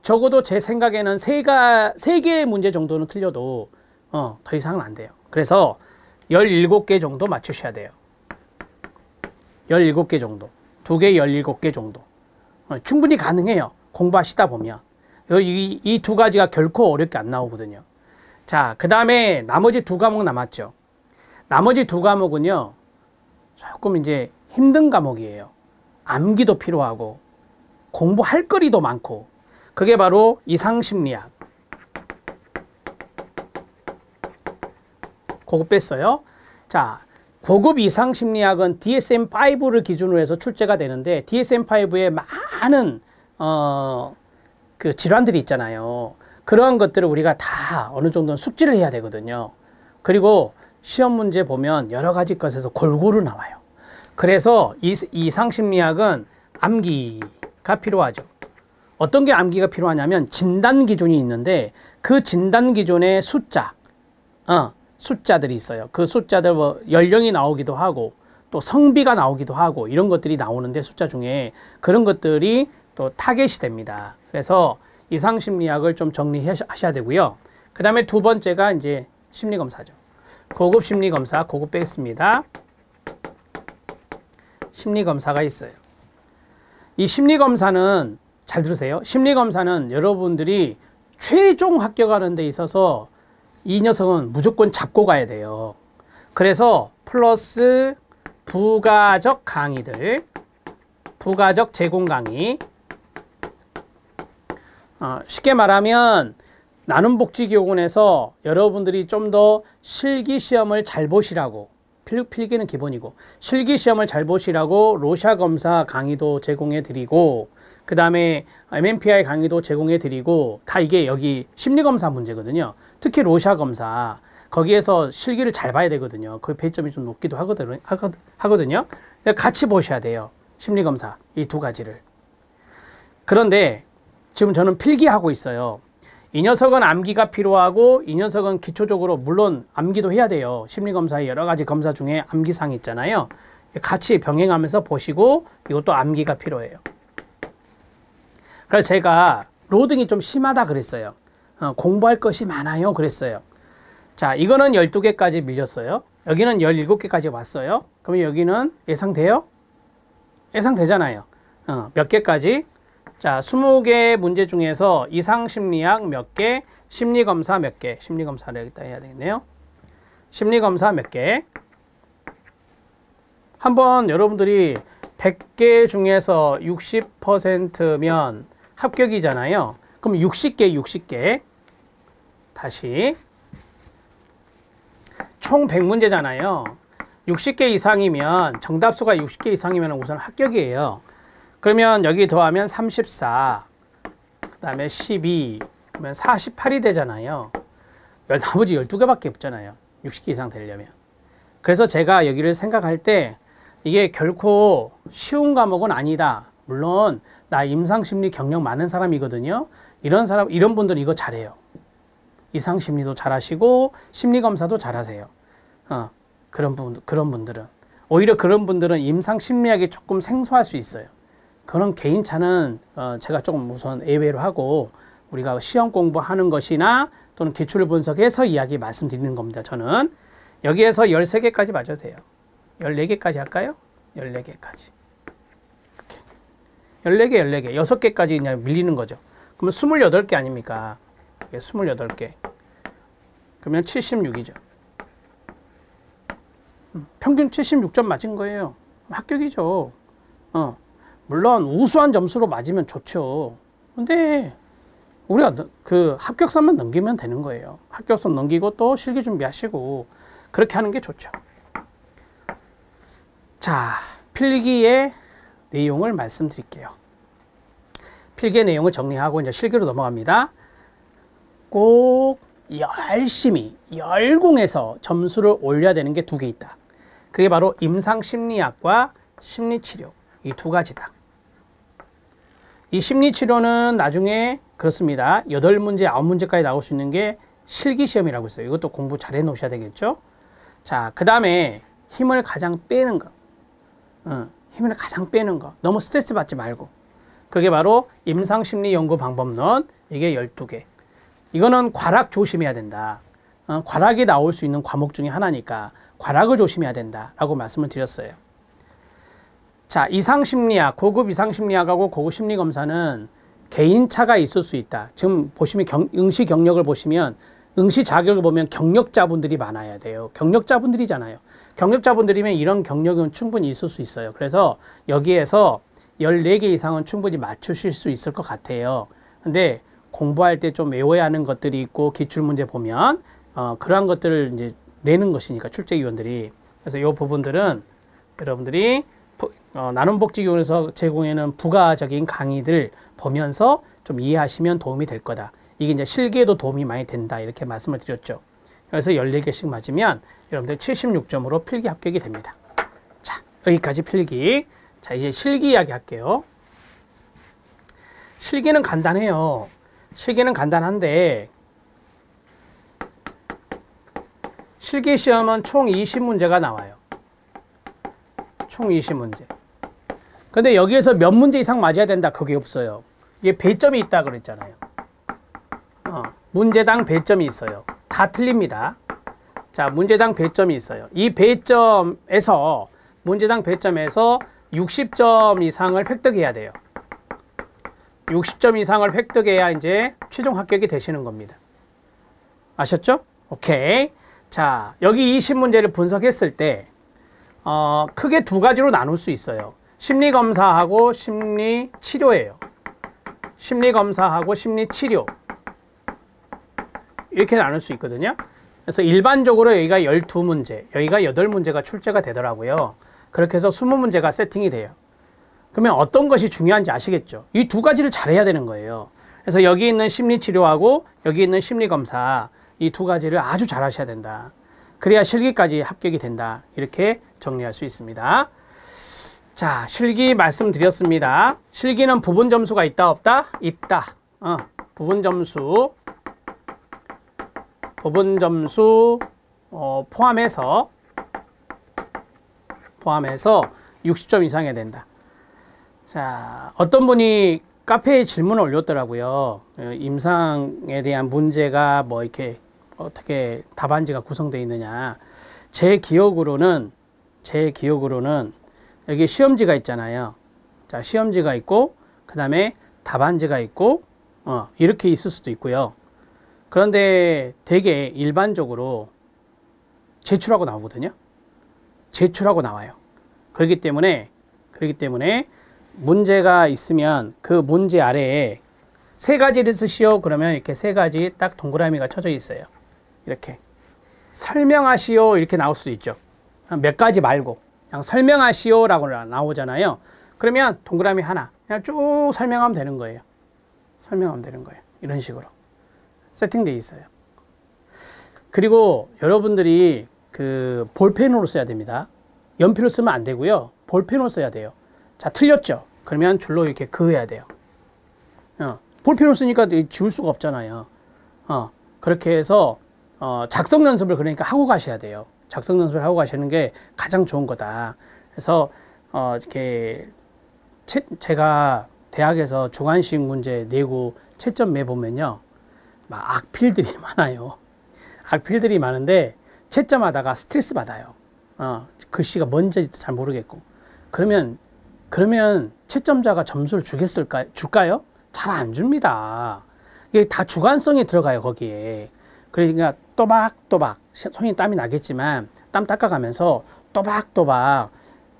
적어도 제 생각에는 3개의 문제 정도는 틀려도 더 이상은 안 돼요. 그래서 17개 정도 맞추셔야 돼요. 17개 정도. 2개 17개 정도. 충분히 가능해요. 공부하시다 보면. 이 2가지가 결코 어렵게 안 나오거든요. 자, 그 다음에 나머지 2과목 남았죠. 나머지 2과목은요. 조금 이제 힘든 과목이에요. 암기도 필요하고 공부할 거리도 많고 그게 바로 이상심리학. 고급 뺐어요. 자, 고급 이상심리학은 DSM-5를 기준으로 해서 출제가 되는데 DSM-5에 많은 그 질환들이 있잖아요. 그러한 것들을 우리가 다 어느 정도는 숙지를 해야 되거든요. 그리고 시험 문제 보면 여러 가지 것에서 골고루 나와요. 그래서 이상심리학은 암기가 필요하죠. 어떤 게 암기가 필요하냐면 진단 기준이 있는데 그 진단 기준의 숫자들이 있어요. 그 숫자들 뭐 연령이 나오기도 하고 또 성비가 나오기도 하고 이런 것들이 나오는데 숫자 중에 그런 것들이 또 타겟이 됩니다. 그래서 이상심리학을 좀 정리하셔야 되고요. 그 다음에 2번째가 이제 심리검사죠. 고급 심리검사, 고급 빼겠습니다. 심리검사가 있어요. 이 심리검사는 잘 들으세요. 심리검사는 여러분들이 최종 합격하는 데 있어서 이 녀석은 무조건 잡고 가야 돼요. 그래서 플러스 부가적 강의들, 부가적 제공 강의. 쉽게 말하면 나눔복지교육원에서 여러분들이 좀 더 실기시험을 잘 보시라고, 필기는 기본이고 실기시험을 잘 보시라고 로샤 검사 강의도 제공해 드리고 그 다음에 MMPI 강의도 제공해 드리고 다 이게 여기 심리검사 문제거든요. 특히 로샤 검사 거기에서 실기를 잘 봐야 되거든요. 그 배점이 좀 높기도 하거든요. 같이 보셔야 돼요. 심리검사 이 2가지를. 그런데 지금 저는 필기하고 있어요. 이 녀석은 암기가 필요하고 이 녀석은 기초적으로 물론 암기도 해야 돼요. 심리검사의 여러 가지 검사 중에 암기사항이 있잖아요. 같이 병행하면서 보시고 이것도 암기가 필요해요. 그래서 제가 로딩이 좀 심하다 그랬어요. 공부할 것이 많아요 그랬어요. 자, 이거는 12개까지 밀렸어요. 여기는 17개까지 왔어요. 그러면 여기는 예상돼요? 예상되잖아요. 몇 개까지? 자, 20개 문제 중에서 이상심리학 몇 개, 심리검사 몇 개. 심리검사를 여기다 해야 되겠네요. 심리검사 몇 개. 한번 여러분들이 100개 중에서 60%면 합격이잖아요. 그럼 60개. 다시. 총 100문제잖아요. 60개 이상이면, 정답수가 60개 이상이면 우선 합격이에요. 그러면 여기 더하면 34, 그 다음에 12, 그러면 48이 되잖아요. 나머지 12개밖에 없잖아요. 60개 이상 되려면. 그래서 제가 여기를 생각할 때 이게 결코 쉬운 과목은 아니다. 물론 나 임상심리 경력 많은 사람이거든요. 이런 분들은 이거 잘해요. 이상심리도 잘하시고 심리검사도 잘하세요. 그런 분들은 오히려 그런 분들은 임상심리학이 조금 생소할 수 있어요. 그런 개인차는 제가 조금 우선 예외로 하고 우리가 시험 공부하는 것이나 또는 기출을 분석해서 이야기 말씀드리는 겁니다. 저는 여기에서 13개까지 맞아도 돼요. 14개까지 할까요? 14개까지. 14개. 6개까지 그냥 밀리는 거죠. 그러면 28개 아닙니까? 28개. 그러면 76이죠. 평균 76점 맞은 거예요. 합격이죠. 물론 우수한 점수로 맞으면 좋죠. 근데 우리가 그 합격선만 넘기면 되는 거예요. 합격선 넘기고 또 실기 준비하시고 그렇게 하는 게 좋죠. 자, 필기의 내용을 말씀드릴게요. 필기의 내용을 정리하고 이제 실기로 넘어갑니다. 꼭 열심히 열공해서 점수를 올려야 되는 게 2개 있다. 그게 바로 임상심리학과 심리치료, 이 2가지다. 이 심리치료는 나중에 그렇습니다. 8문제, 9문제까지 나올 수 있는 게 실기시험이라고 있어요. 이것도 공부 잘 해 놓으셔야 되겠죠. 자, 그 다음에 힘을 가장 빼는 거. 힘을 가장 빼는 거. 너무 스트레스 받지 말고. 그게 바로 임상심리연구방법론. 이게 12개. 이거는 과락 조심해야 된다. 과락이 나올 수 있는 과목 중에 하나니까 과락을 조심해야 된다라고 말씀을 드렸어요. 자, 이상심리학, 고급 이상심리학하고 고급 심리검사는 개인차가 있을 수 있다. 지금 보시면 응시 경력을 보시면 응시 자격을 보면 경력자분들이 많아야 돼요. 경력자분들이잖아요. 경력자분들이면 이런 경력은 충분히 있을 수 있어요. 그래서 여기에서 14개 이상은 충분히 맞추실 수 있을 것 같아요. 근데 공부할 때 좀 외워야 하는 것들이 있고 기출문제 보면 그러한 것들을 이제 내는 것이니까 출제위원들이. 그래서 이 부분들은 여러분들이 나눔복지교원에서 제공하는 부가적인 강의들 보면서 좀 이해하시면 도움이 될 거다. 이게 이제 실기에도 도움이 많이 된다. 이렇게 말씀을 드렸죠. 그래서 14개씩 맞으면 여러분들 76점으로 필기 합격이 됩니다. 자, 여기까지 필기. 자, 이제 실기 이야기 할게요. 실기는 간단해요. 실기는 간단한데 실기 시험은 총 20문제가 나와요. 총 20문제. 근데 여기에서 몇 문제 이상 맞아야 된다. 그게 없어요. 이게 배점이 있다 그랬잖아요. 문제당 배점이 있어요. 다 틀립니다. 자, 문제당 배점이 있어요. 이 배점에서 문제당 배점에서 60점 이상을 획득해야 돼요. 60점 이상을 획득해야 이제 최종 합격이 되시는 겁니다. 아셨죠? 오케이. 자, 여기 20문제를 분석했을 때 크게 2가지로 나눌 수 있어요. 심리검사하고 심리치료예요. 심리검사하고 심리치료. 이렇게 나눌 수 있거든요. 그래서 일반적으로 여기가 12문제, 여기가 8문제가 출제가 되더라고요. 그렇게 해서 20문제가 세팅이 돼요. 그러면 어떤 것이 중요한지 아시겠죠? 이 2가지를 잘해야 되는 거예요. 그래서 여기 있는 심리치료하고 여기 있는 심리검사, 이 2가지를 아주 잘 하셔야 된다. 그래야 실기까지 합격이 된다. 이렇게 정리할 수 있습니다. 자, 실기 말씀드렸습니다. 실기는 부분 점수가 있다 없다? 있다. 부분 점수 포함해서 60점 이상해야 된다. 자, 어떤 분이 카페에 질문을 올렸더라고요. 임상에 대한 문제가 뭐 이렇게 어떻게 답안지가 구성되어 있느냐. 제 기억으로는 여기 시험지가 있잖아요. 자, 시험지가 있고 그 다음에 답안지가 있고 이렇게 있을 수도 있고요. 그런데 되게 일반적으로 제출하고 나오거든요. 제출하고 나와요. 그렇기 때문에 문제가 있으면 그 문제 아래에 세 가지를 쓰시오. 그러면 이렇게 세 가지 딱 동그라미가 쳐져 있어요. 이렇게 설명하시오 이렇게 나올 수도 있죠. 몇 가지 말고 그냥 설명하시오라고 나오잖아요. 그러면 동그라미 하나 그냥 쭉 설명하면 되는 거예요. 이런 식으로 세팅되어 있어요. 그리고 여러분들이 그 볼펜으로 써야 됩니다. 연필로 쓰면 안 되고요. 볼펜으로 써야 돼요. 자, 틀렸죠? 그러면 줄로 이렇게 그어야 돼요. 볼펜으로 쓰니까 지울 수가 없잖아요. 그렇게 해서 작성 연습을 그러니까 하고 가셔야 돼요. 작성 연습을 하고 가시는 게 가장 좋은 거다. 그래서 이렇게 제가 대학에서 주관식 문제 내고 채점 매보면요, 막 악필들이 많아요. 악필들이 많은데 채점하다가 스트레스 받아요. 글씨가 뭔지도 잘 모르겠고. 그러면 채점자가 점수를 줄까요? 잘 안 줍니다. 이게 다 주관성이 들어가요, 거기에. 그러니까 또박또박 손이 땀이 나겠지만 땀 닦아가면서 또박또박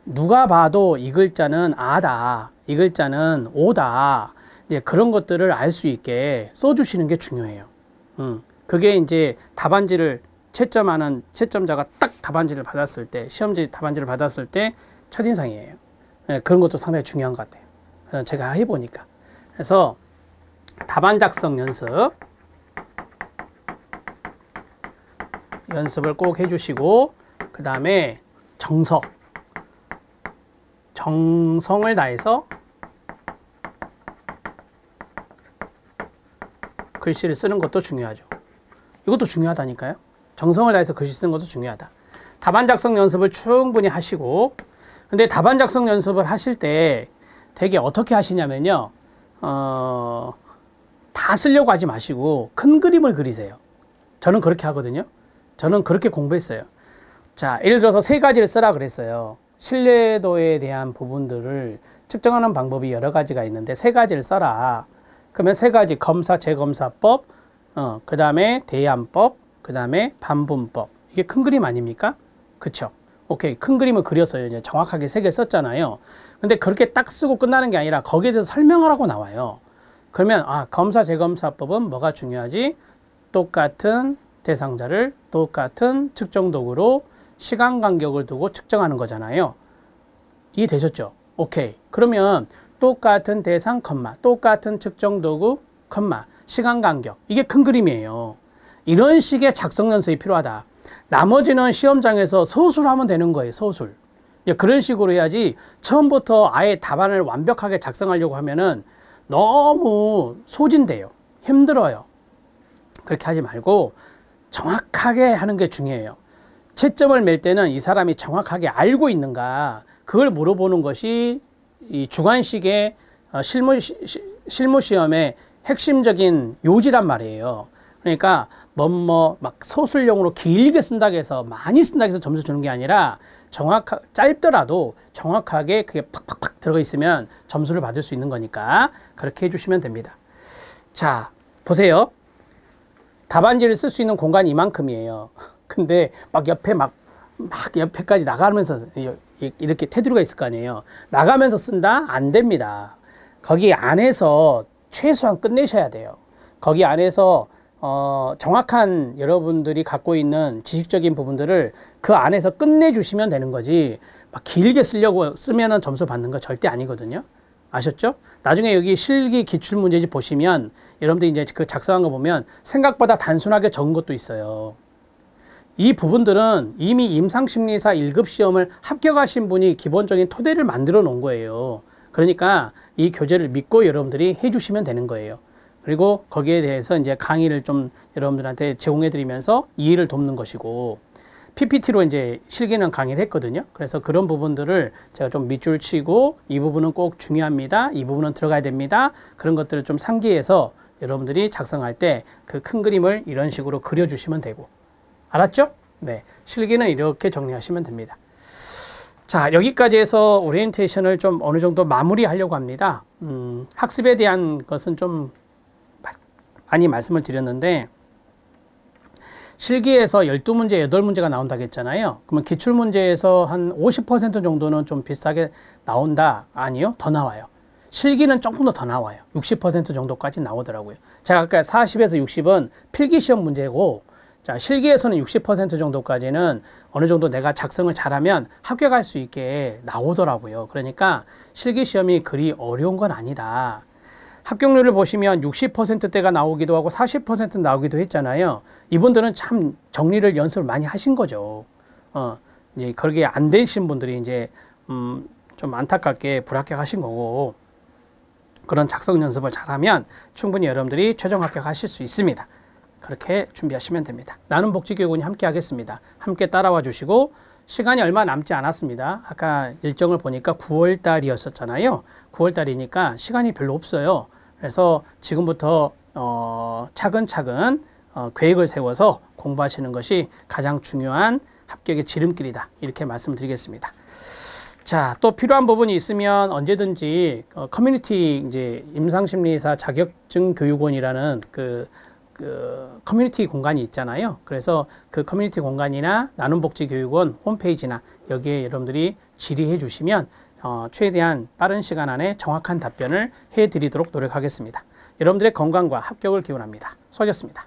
누가 봐도 이 글자는 아다, 이 글자는 오다, 이제 그런 것들을 알 수 있게 써주시는 게 중요해요. 그게 이제 답안지를 채점하는 채점자가 딱 답안지를 받았을 때, 시험지 답안지를 받았을 때 첫인상이에요. 그런 것도 상당히 중요한 것 같아요. 제가 해보니까. 그래서 답안 작성 연습을 꼭 해주시고, 그 다음에 정성을 다해서 글씨를 쓰는 것도 중요하죠. 이것도 중요하다니까요. 정성을 다해서 글씨 쓰는 것도 중요하다. 답안 작성 연습을 충분히 하시고, 근데 답안 작성 연습을 하실 때 되게 어떻게 하시냐면요, 다 쓰려고 하지 마시고 큰 그림을 그리세요. 저는 그렇게 하거든요. 저는 그렇게 공부했어요. 자, 예를 들어서 세 가지를 쓰라 그랬어요. 신뢰도에 대한 부분들을 측정하는 방법이 여러 가지가 있는데 세 가지를 써라. 그러면 세 가지, 검사, 재검사법, 그 다음에 대안법, 그 다음에 반분법. 이게 큰 그림 아닙니까? 그쵸? 오케이. 큰 그림을 그렸어요. 이제 정확하게 세 개 썼잖아요. 근데 그렇게 딱 쓰고 끝나는 게 아니라 거기에 대해서 설명을 하고 나와요. 그러면, 검사, 재검사법은 뭐가 중요하지? 똑같은 대상자를 똑같은 측정 도구로 시간 간격을 두고 측정하는 거잖아요. 이해되셨죠? 오케이. 그러면 똑같은 대상, 똑같은 측정 도구, 시간 간격. 이게 큰 그림이에요. 이런 식의 작성 연습이 필요하다. 나머지는 시험장에서 서술하면 되는 거예요. 서술. 그런 식으로 해야지 처음부터 아예 답안을 완벽하게 작성하려고 하면은 너무 소진돼요. 힘들어요. 그렇게 하지 말고 정확하게 하는 게 중요해요. 채점을 맬 때는 이 사람이 정확하게 알고 있는가, 그걸 물어보는 것이 이 주관식의 실무 시험의 핵심적인 요지란 말이에요. 그러니까 막 서술용으로 길게 쓴다고 해서 많이 쓴다고 해서 점수 주는 게 아니라 짧더라도 정확하게 그게 팍팍팍 들어가 있으면 점수를 받을 수 있는 거니까 그렇게 해주시면 됩니다. 자, 보세요. 답안지를 쓸 수 있는 공간이 이만큼이에요. 근데 막 옆에까지 나가면서 이렇게 테두리가 있을 거 아니에요. 나가면서 쓴다? 안 됩니다. 거기 안에서 최소한 끝내셔야 돼요. 거기 안에서 정확한 여러분들이 갖고 있는 지식적인 부분들을 그 안에서 끝내주시면 되는 거지, 막 길게 쓰면은 점수 받는 거 절대 아니거든요. 아셨죠? 나중에 여기 실기 기출문제집 보시면 여러분들이 이제 그 작성한 거 보면 생각보다 단순하게 적은 것도 있어요. 이 부분들은 이미 임상심리사 1급 시험을 합격하신 분이 기본적인 토대를 만들어 놓은 거예요. 그러니까 이 교재를 믿고 여러분들이 해주시면 되는 거예요. 그리고 거기에 대해서 이제 강의를 좀 여러분들한테 제공해 드리면서 이해를 돕는 것이고, PPT로 이제 실기는 강의를 했거든요. 그래서 그런 부분들을 제가 좀 밑줄 치고 이 부분은 꼭 중요합니다, 이 부분은 들어가야 됩니다, 그런 것들을 좀 상기해서 여러분들이 작성할 때 그 큰 그림을 이런 식으로 그려주시면 되고, 알았죠? 네, 실기는 이렇게 정리하시면 됩니다. 자, 여기까지 해서 오리엔테이션을 좀 어느 정도 마무리하려고 합니다. 학습에 대한 것은 좀 많이 말씀을 드렸는데, 실기에서 12문제, 8문제가 나온다고 했잖아요. 그러면 기출문제에서 한 50% 정도는 좀 비슷하게 나온다? 아니요, 더 나와요. 실기는 조금 더 나와요. 60% 정도까지 나오더라고요. 제가 아까 40에서 60은 필기시험 문제고, 자, 실기에서는 60% 정도까지는 어느 정도 내가 작성을 잘하면 합격할 수 있게 나오더라고요. 그러니까 실기시험이 그리 어려운 건 아니다. 합격률을 보시면 60%대가 나오기도 하고 40% 나오기도 했잖아요. 이분들은 참 정리를 연습을 많이 하신 거죠. 이제 그렇게 안 되신 분들이 이제 좀 안타깝게 불합격하신 거고, 그런 작성 연습을 잘하면 충분히 여러분들이 최종 합격하실 수 있습니다. 그렇게 준비하시면 됩니다. 나눔 복지교육원이 함께 하겠습니다. 함께 따라와 주시고, 시간이 얼마 남지 않았습니다. 아까 일정을 보니까 9월 달이었었잖아요. 9월 달이니까 시간이 별로 없어요. 그래서 지금부터 차근차근 계획을 세워서 공부하시는 것이 가장 중요한 합격의 지름길이다. 이렇게 말씀드리겠습니다. 자, 또 필요한 부분이 있으면 언제든지 커뮤니티 이제 임상심리사 자격증 교육원이라는 그 커뮤니티 공간이 있잖아요. 그래서 그 커뮤니티 공간이나 나눔복지교육원 홈페이지나 여기에 여러분들이 질의해 주시면 최대한 빠른 시간 안에 정확한 답변을 해 드리도록 노력하겠습니다. 여러분들의 건강과 합격을 기원합니다. 수고하셨습니다.